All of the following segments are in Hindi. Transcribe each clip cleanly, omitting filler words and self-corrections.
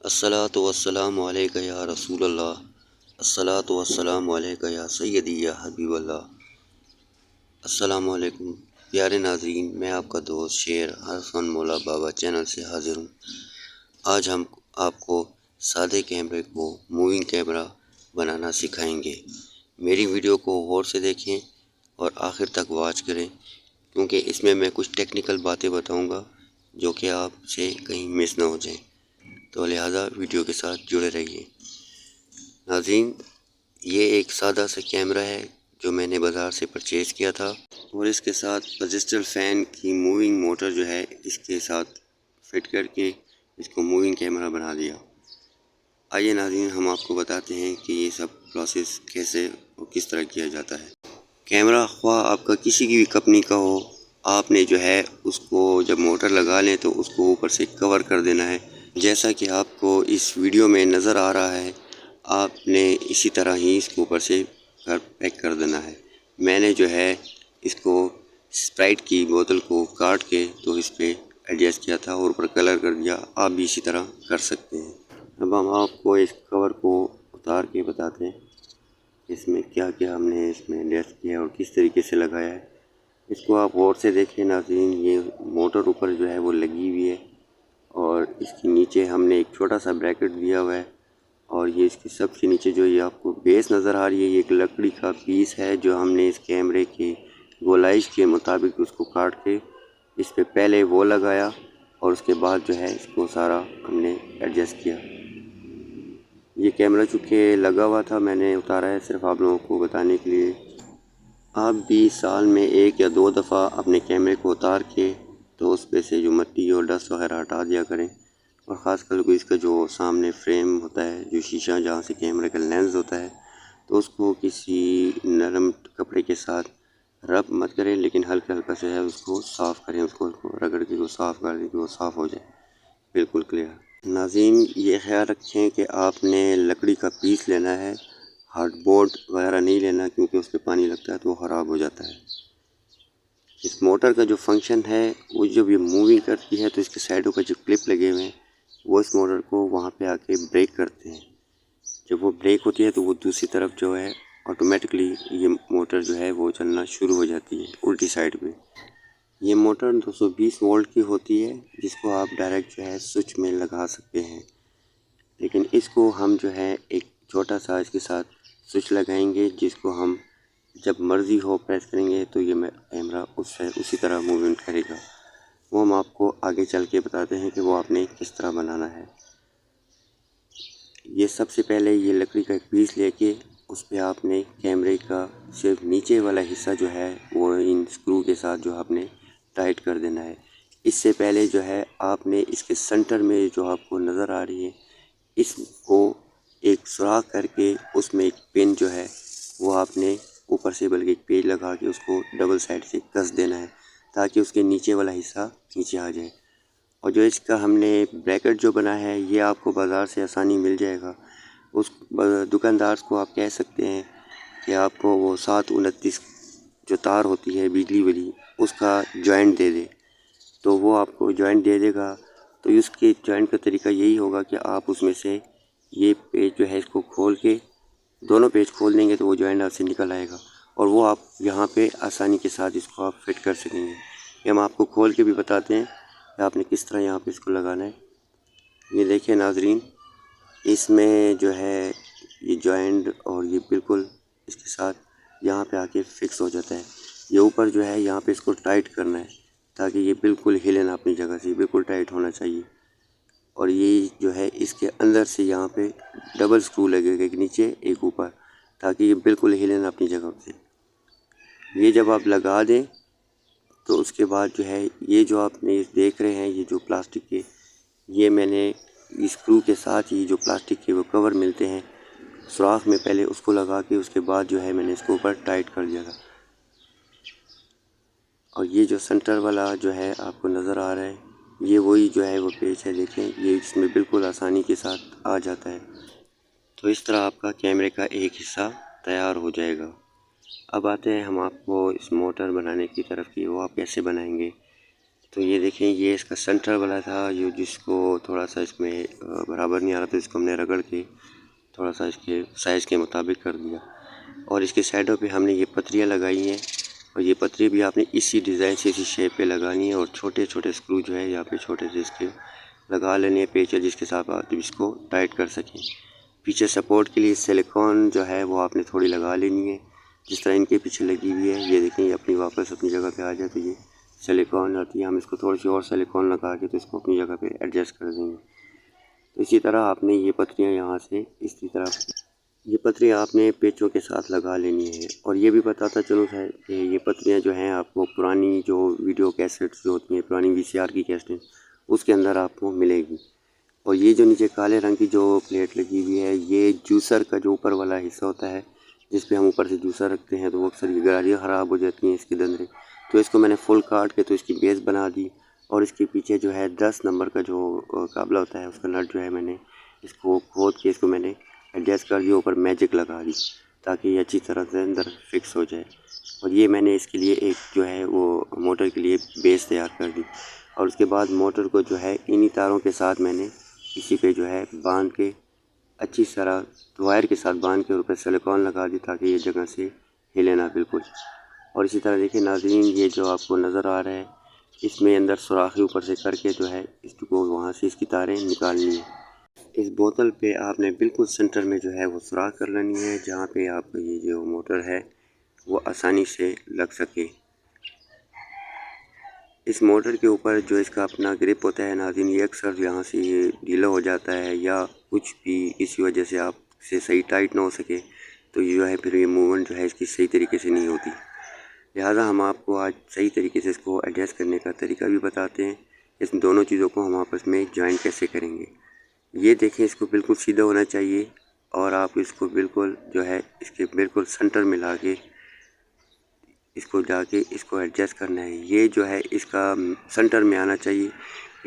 अस्सलातु वस्सलामु अलैका या रसूलल्लाह। अस्सलातु वस्सलामु अलैका या सय्यदी या हबीबल्लाह। अस्सलामु अलैकुम प्यारे नाज़रीन, मैं आपका दोस्त शेर हसन मौला बाबा चैनल से हाज़िर हूँ। आज हम आपको सादे कैमरे को मूविंग कैमरा बनाना सिखाएंगे। मेरी वीडियो को गौर से देखें और आखिर तक वॉच करें, क्योंकि इसमें मैं कुछ टेक्निकल बातें बताऊंगा जो कि आपसे कहीं मिस ना हो जाएं। तो लिहाजा वीडियो के साथ जुड़े रहिए। नाज़रीन, ये एक सादा सा कैमरा है जो मैंने बाज़ार से परचेज़ किया था और इसके साथ रजिस्टर फ़ैन की मूविंग मोटर जो है इसके साथ फिट करके इसको मूविंग कैमरा बना दिया। आइए नाज़रीन, हम आपको बताते हैं कि ये सब प्रोसेस कैसे और किस तरह किया जाता है। कैमरा ख्वाह आपका किसी की भी कंपनी का हो, आपने जो है उसको जब मोटर लगा लें तो उसको ऊपर से कवर कर देना है। जैसा कि आपको इस वीडियो में नज़र आ रहा है, आपने इसी तरह ही इसको ऊपर से पैक कर देना है। मैंने जो है इसको स्प्राइट की बोतल को काट के तो इस पर एडजस्ट किया था और ऊपर कलर कर दिया। आप भी इसी तरह कर सकते हैं। अब हम आपको इस कवर को उतार के बताते हैं इसमें क्या क्या हमने इसमें एडजस्ट किया और किस तरीके से लगाया है। इसको आप गौर से देखें नाज़रीन, ये मोटर ऊपर जो है वो लगी हुई है और इसके नीचे हमने एक छोटा सा ब्रैकेट दिया हुआ है और ये इसके सबसे नीचे जो ये आपको बेस नज़र आ रही है, ये एक लकड़ी का पीस है जो हमने इस कैमरे के गोलाइश के मुताबिक उसको काट के इस पे पहले वो लगाया और उसके बाद जो है इसको सारा हमने एडजस्ट किया। ये कैमरा चूँकि लगा हुआ था, मैंने उतारा है सिर्फ आप लोगों को बताने के लिए। आप भी साल में 1 या 2 दफ़ा अपने कैमरे को उतार के तो उस पे से जो मिट्टी और डस्ट वगैरह हटा दिया करें। और ख़ासकर को इसका जो सामने फ्रेम होता है, जो शीशा जहाँ से कैमरे का लेंस होता है, तो उसको किसी नरम कपड़े के साथ रब मत करें, लेकिन हल्का हल्का से है उसको साफ़ करें, उसको रगड़ के वो साफ़ कर दें कि वो साफ़ हो जाए बिल्कुल क्लियर। नाज़रीन, ये ख्याल रखें कि आपने लकड़ी का पीस लेना है, हार्डबोर्ड वगैरह नहीं लेना, क्योंकि उस पर पानी लगता है तो वो ख़राब हो जाता है। इस मोटर का जो फंक्शन है, वो जब ये मूविंग करती है तो इसके साइडों पर जो क्लिप लगे हुए हैं वो इस मोटर को वहाँ पे आके ब्रेक करते हैं। जब वो ब्रेक होती है तो वो दूसरी तरफ जो है ऑटोमेटिकली ये मोटर जो है वो चलना शुरू हो जाती है उल्टी साइड में। ये मोटर 220 वोल्ट की होती है, जिसको आप डायरेक्ट जो है स्विच में लगा सकते हैं, लेकिन इसको हम जो है एक छोटा सा इसके साथ स्विच लगाएंगे, जिसको हम जब मर्ज़ी हो प्रेस करेंगे तो ये कैमरा उससे उसी तरह मूवमेंट करेगा। वो हम आपको आगे चल के बताते हैं कि वो आपने किस तरह बनाना है। ये सबसे पहले ये लकड़ी का एक पीस लेके उस पर आपने कैमरे का सिर्फ नीचे वाला हिस्सा जो है वो इन स्क्रू के साथ जो आपने टाइट कर देना है। इससे पहले जो है आपने इसके सेंटर में जो आपको नज़र आ रही है, इसको एक सुराख करके उसमें एक पिन जो है वो आपने ऊपर से बल्कि एक पेज लगा के उसको डबल साइड से कस देना है, ताकि उसके नीचे वाला हिस्सा नीचे आ जाए। और जो इसका हमने ब्रैकेट जो बना है, ये आपको बाज़ार से आसानी मिल जाएगा। उस दुकानदार को आप कह सकते हैं कि आपको वो 729 जो तार होती है बिजली वाली, उसका जॉइंट दे दे, तो वो आपको जॉइंट दे देगा। तो इसके जॉइंट का तरीका यही होगा कि आप उसमें से ये पेज जो है इसको खोल के दोनों पेज खोल देंगे तो वो जॉइंट आपसे निकल आएगा और वो आप यहाँ पे आसानी के साथ इसको आप फिट कर सकेंगे। ये हम आपको खोल के भी बताते हैं कि आपने किस तरह यहाँ पे इसको लगाना है। ये देखिए नाजरीन, इसमें जो है ये जॉइंट और ये बिल्कुल इसके साथ यहाँ पे आके फिक्स हो जाता है। ये ऊपर जो है यहाँ पे इसको टाइट करना है ताकि ये बिल्कुल हिले ना अपनी जगह से, बिल्कुल टाइट होना चाहिए। और ये जो है इसके अंदर से यहाँ पे डबल स्क्रू लगेगा, एक नीचे एक ऊपर, ताकि ये बिल्कुल हिले ना अपनी जगह से। ये जब आप लगा दें तो उसके बाद जो है ये जो आपने देख रहे हैं ये जो प्लास्टिक के, ये मैंने स्क्रू के साथ ही जो प्लास्टिक के वो कवर मिलते हैं सुराख में, पहले उसको लगा के उसके बाद जो है मैंने इसको ऊपर टाइट कर दिया था। और ये जो सेंटर वाला जो है आपको नज़र आ रहा है, ये वही जो है वो पेज है, देखें ये इसमें बिल्कुल आसानी के साथ आ जाता है। तो इस तरह आपका कैमरे का एक हिस्सा तैयार हो जाएगा। अब आते हैं हम आपको इस मोटर बनाने की तरफ की, वो आप कैसे बनाएंगे। तो ये देखें, ये इसका सेंटर वाला था जो जिसको थोड़ा सा इसमें बराबर नहीं आ रहा था, इसको हमने रगड़ के थोड़ा सा इसके साइज़ के मुताबिक कर दिया। और इसके साइडों पे हमने ये पतरियाँ लगाई हैं और ये पतरी भी आपने इसी डिज़ाइन से इसी शेप पे लगानी है और छोटे छोटे स्क्रू जो है यहाँ पे छोटे से इसके लगा लेने हैं पेच, जिसके साथ आप इसको टाइट कर सकें। पीछे सपोर्ट के लिए सिलिकॉन जो है वो आपने थोड़ी लगा लेनी है, जिस तरह इनके पीछे लगी हुई है। ये देखें, ये अपनी वापस अपनी जगह पे आ जाए तो ये सिलिकॉन आती है, हम इसको थोड़ी सी और सिलिकॉन लगा के तो इसको अपनी जगह पे एडजस्ट कर देंगे। तो इसी तरह आपने ये पतरियाँ यहाँ से इसी तरह ये पतरियाँ आपने पेचों के साथ लगा लेनी है। और ये भी बताता चलूँ है कि ये पतरियाँ जो हैं आपको पुरानी जो वीडियो कैसेट्स जो होती हैं, पुरानी वीसीआर की कैसेट, उसके अंदर आपको मिलेगी। और ये जो नीचे काले रंग की जो प्लेट लगी हुई है, ये जूसर का जो ऊपर वाला हिस्सा होता है जिस पे हम ऊपर से जूसर रखते हैं, तो वो अक्सर ये गाड़ियाँ ख़राब हो जाती हैं इसके दंदरे। तो इसको मैंने फुल काट के तो इसकी बेस बना दी और इसके पीछे जो है 10 नंबर का जो काबला होता है उसका नट जो है मैंने इसको खोद के इसको मैंने एडजस्ट कर दिया, ऊपर मैजिक लगा दी ताकि ये अच्छी तरह से अंदर फिक्स हो जाए। और ये मैंने इसके लिए एक जो है वो मोटर के लिए बेस तैयार कर दी और उसके बाद मोटर को जो है इन्हीं तारों के साथ मैंने इसी पे जो है बांध के अच्छी तरह वायर के साथ बांध के ऊपर सिलिकॉन लगा दी ताकि ये जगह से हिले ना बिल्कुल। और इसी तरह देखिए नाज़रीन, ये जो आपको नज़र आ रहा है इसमें अंदर सुराखी ऊपर से करके जो है इसको वहाँ से इसकी तारें निकालनी है। इस बोतल पे आपने बिल्कुल सेंटर में जो है वो सुराख कर लेनी है जहाँ पे आपको ये जो मोटर है वो आसानी से लग सके। इस मोटर के ऊपर जो इसका अपना ग्रिप होता है नाज़रीन, ये अक्सर यहाँ से ये ढीला हो जाता है या कुछ भी इसी वजह से आपसे सही टाइट ना हो सके, तो ये जो है फिर ये मूवमेंट जो है इसकी सही तरीके से नहीं होती। लिहाजा हम आपको आज सही तरीके से इसको एडजस्ट करने का तरीका भी बताते हैं। इस दोनों चीज़ों को हम आपस में जॉइन कैसे करेंगे। ये देखें, इसको बिल्कुल सीधा होना चाहिए और आप इसको बिल्कुल जो है इसके बिल्कुल सेंटर में ला के इसको जाके इसको एडजस्ट करना है। ये जो है इसका सेंटर में आना चाहिए,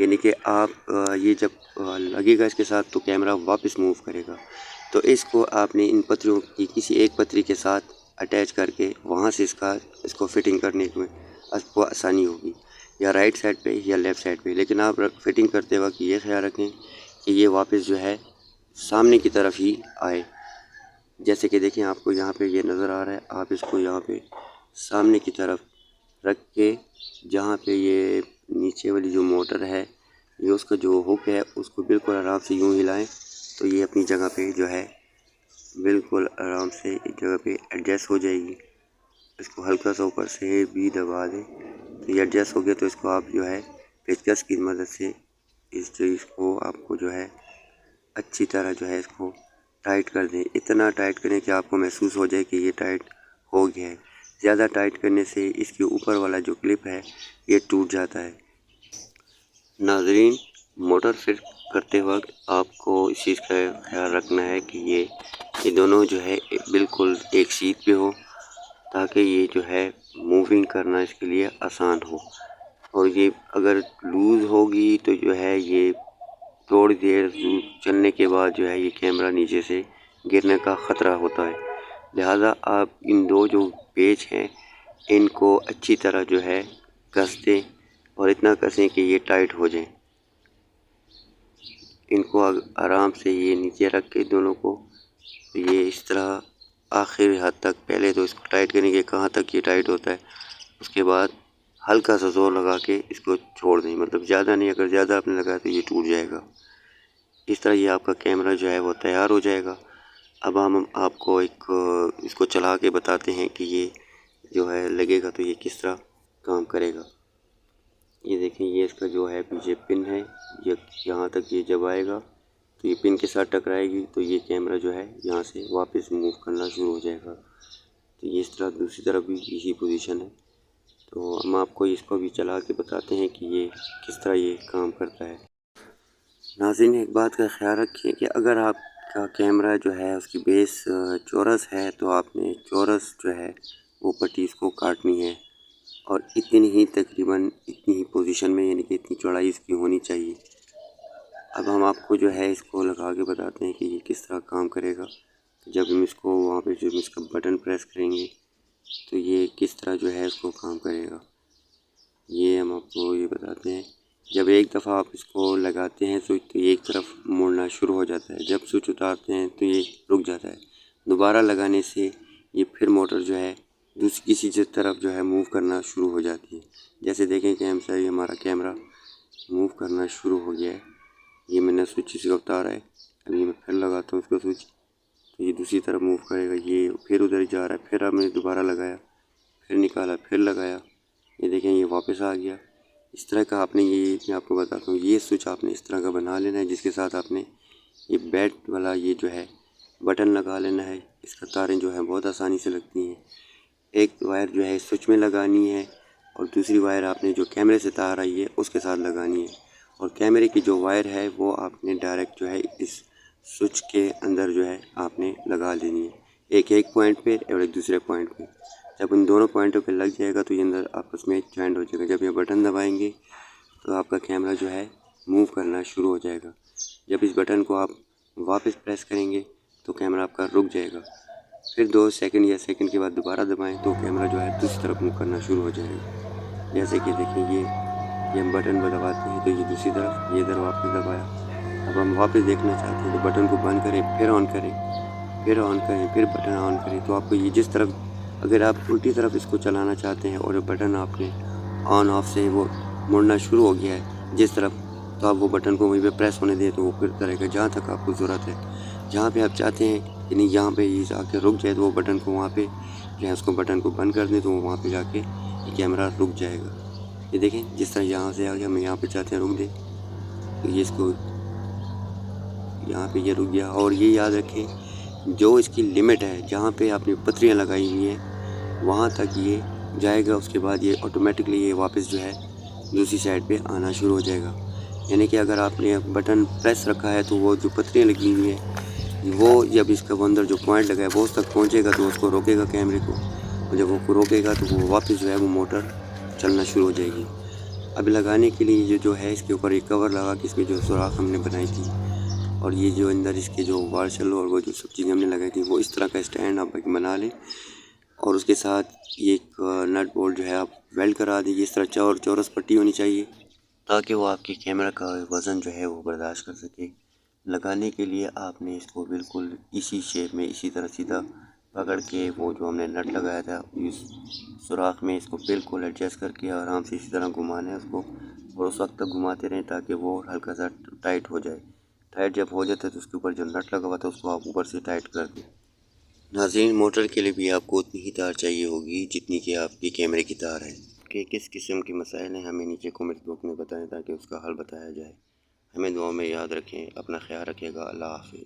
यानी कि आप ये जब लगेगा इसके साथ तो कैमरा वापस मूव करेगा। तो इसको आपने इन पत्रियों की किसी एक पत्री के साथ अटैच करके वहाँ से इसको फिटिंग करने में आपको आसानी होगी, या राइट साइड पे या लेफ़्ट साइड पे। लेकिन आप फिटिंग करते वक्त ये ख्याल रखें कि ये वापस जो है सामने की तरफ ही आए। जैसे कि देखें, आपको यहाँ पे ये नज़र आ रहा है, आप इसको यहाँ पे सामने की तरफ रख के जहाँ पे ये नीचे वाली जो मोटर है ये उसका जो हुक है उसको बिल्कुल आराम से यूँ हिलाएं तो ये अपनी जगह पे जो है बिल्कुल आराम से एक जगह पे एडजस्ट हो जाएगी। इसको हल्का सा ऊपर से भी दबा दें तो ये एडजस्ट हो गया। तो इसको आप जो है पेचकस की मदद से इस चीज़ को आपको जो है अच्छी तरह जो है इसको टाइट कर दें। इतना टाइट करें कि आपको महसूस हो जाए कि ये टाइट हो गया है। ज़्यादा टाइट करने से इसके ऊपर वाला जो क्लिप है ये टूट जाता है। नाज़रीन, मोटर फिट करते वक्त आपको इस चीज़ का ख्याल रखना है कि ये दोनों जो है बिल्कुल एक सीध पे हो ताकि ये जो है मूविंग करना इसके लिए आसान हो। और ये अगर लूज़ होगी तो जो है ये थोड़ी देर चलने के बाद जो है ये कैमरा नीचे से गिरने का ख़तरा होता है। लिहाजा आप इन दो जो पेच हैं इनको अच्छी तरह जो है कस दें और इतना कसें कि ये टाइट हो जाएं। इनको आराम से ये नीचे रख के दोनों को ये इस तरह आखिरी हद तक, पहले तो इसको टाइट करेंगे कहाँ तक ये टाइट होता है, उसके बाद हल्का सा ज़ोर लगा के इसको छोड़ दें, मतलब ज़्यादा नहीं, अगर ज़्यादा आपने लगाया तो ये टूट जाएगा। इस तरह ये आपका कैमरा जो है वो तैयार हो जाएगा। अब हम आपको इसको चला के बताते हैं कि ये जो है लगेगा तो ये किस तरह काम करेगा। ये देखें, ये इसका जो है पीछे पिन है, ये यहाँ तक ये जब आएगा तो ये पिन के साथ टकराएगी तो ये कैमरा जो है यहाँ से वापस मूव करना शुरू हो जाएगा। तो ये इस तरह दूसरी तरफ भी इसी पोजीशन है। तो हम आपको इसको भी चला के बताते हैं कि ये किस तरह ये काम करता है। नाज़रीन, एक बात का ख्याल रखिए कि अगर आपका कैमरा जो है उसकी बेस चौरस है तो आपने चौरस जो है वो पट्टी इसको काटनी है और इतनी ही तकरीबन इतनी ही पोजीशन में, यानी कि इतनी चौड़ाई इसकी होनी चाहिए। अब हम आपको जो है इसको लगा के बताते हैं कि ये किस तरह काम करेगा। जब हम इसको वहाँ पे जब इसका बटन प्रेस करेंगे तो ये किस तरह जो है इसको काम करेगा। ये हम आपको ये बताते हैं, जब एक दफ़ा आप इसको लगाते हैं स्विच तो ये एक तरफ मुड़ना शुरू हो जाता है, जब स्विच उतारते हैं तो ये रुक जाता है। दोबारा लगाने से ये फिर मोटर जो है किसी तरफ जो है मूव करना शुरू हो जाती है। जैसे देखें कि हमसे ये हमारा कैमरा मूव करना शुरू हो गया है। ये मैंने स्विच इसका उतारा है, अभी मैं फिर लगाता हूँ इसको स्विच तो ये दूसरी तरफ मूव करेगा। ये फिर उधर जा रहा है, फिर हमने दोबारा लगाया, फिर निकाला, फिर लगाया, ये देखें ये वापस आ गया। इस तरह का आपने ये मैं आपको बताता हूँ, ये स्विच आपने इस तरह का बना लेना है जिसके साथ आपने ये बैट वाला ये जो है बटन लगा लेना है। इसका तारें जो है बहुत आसानी से लगती हैं। एक वायर जो है स्विच में लगानी है और दूसरी वायर आपने जो कैमरे से तार आई है उसके साथ लगानी है, और कैमरे की जो वायर है वो आपने डायरेक्ट जो है इस स्विच के अंदर जो है आपने लगा लेनी है, एक पॉइंट पे और एक दूसरे पॉइंट पे। जब उन दोनों पॉइंटों पे लग जाएगा तो ये अंदर आपस में जॉइंट हो जाएगा। जब ये बटन दबाएंगे तो आपका कैमरा जो है मूव करना शुरू हो जाएगा। जब इस बटन को आप वापस प्रेस करेंगे तो कैमरा आपका रुक जाएगा। फिर 2 सेकंड या सेकंड के बाद दोबारा दबाएं तो कैमरा जो है दूसरी तरफ मूव करना शुरू हो जाएगा। जैसे कि देखिए ये हम बटन पर दबाते हैं तो ये दूसरी तरफ, ये इधर वापस दबाया। अब हम वापस देखना चाहते हैं तो बटन को बंद करें, फिर ऑन करें, फिर ऑन करें, फिर बटन ऑन करें। तो आपको ये जिस तरफ, अगर आप उल्टी तरफ इसको चलाना चाहते हैं और बटन आपने ऑन ऑफ से वो मुड़ना शुरू हो गया है जिस तरफ, तो आप वो बटन को वहीं पे प्रेस होने दें तो वो फिर करेगा जहाँ तक आपको ज़रूरत है। जहाँ पे आप चाहते हैं कि नहीं यहाँ पे ये आके रुक जाए तो वो बटन को वहाँ पे जो है उसको बटन को बंद कर दें तो वहाँ पे जाके ये कैमरा रुक जाएगा। ये देखें जिस तरह यहाँ से आगे हम यहाँ पे चाहते हैं रुक दें तो ये इसको यहाँ पे ये रुक गया। और ये याद रखें जो इसकी लिमिट है जहाँ पे आपने पत्रियाँ लगाई हुई हैं वहाँ तक ये जाएगा, उसके बाद ये ऑटोमेटिकली ये वापस जो है दूसरी साइड पे आना शुरू हो जाएगा। यानी कि अगर आपने बटन प्रेस रखा है तो वो जो पत्रियाँ लगी हुई हैं वो जब इसका वो अंदर जो पॉइंट लगा है वो उस तक पहुँचेगा तो उसको रोकेगा कैमरे को, और जब वो रोकेगा तो वो वापस जो है वो मोटर चलना शुरू हो जाएगी। अब लगाने के लिए ये जो है इसके ऊपर एक कवर लगा के इसमें जो सुराख हमने बनाई थी और ये जो अंदर इसके जो वार्शल और वो जो सब चीज़ें हमने लगाई थी वो इस तरह का स्टैंड आप बना लें, और उसके साथ ये एक नट बोल्ट जो है आप वेल्ड करा दीजिए। इस तरह चौरस पट्टी होनी चाहिए ताकि वो आपके कैमरा का वज़न जो है वो बर्दाश्त कर सके। लगाने के लिए आपने इसको बिल्कुल इसी शेप में इसी तरह सीधा पकड़ के वो जो हमने नट लगाया था इस सुराख में इसको बिल्कुल एडजस्ट करके आराम से इसी तरह घुमाना है उसको, और उस वक्त तक घुमाते रहें ताकि वो हल्का सा टाइट हो जाए। टाइट जब हो जाता है तो उसके ऊपर जो नट लगा हुआ था उसको आप ऊपर से टाइट कर दें। नाज़रीन, मोटर के लिए भी आपको उतनी ही तार चाहिए होगी जितनी कि आपकी कैमरे की तार है। कि किस किस्म के मसाइल हैं हमें नीचे कमेंट बॉक्स में बताएं ताकि उसका हल बताया जाए। हमें दुआ में याद रखें। अपना ख्याल रखिएगा। अल्लाह हाफ़िज़।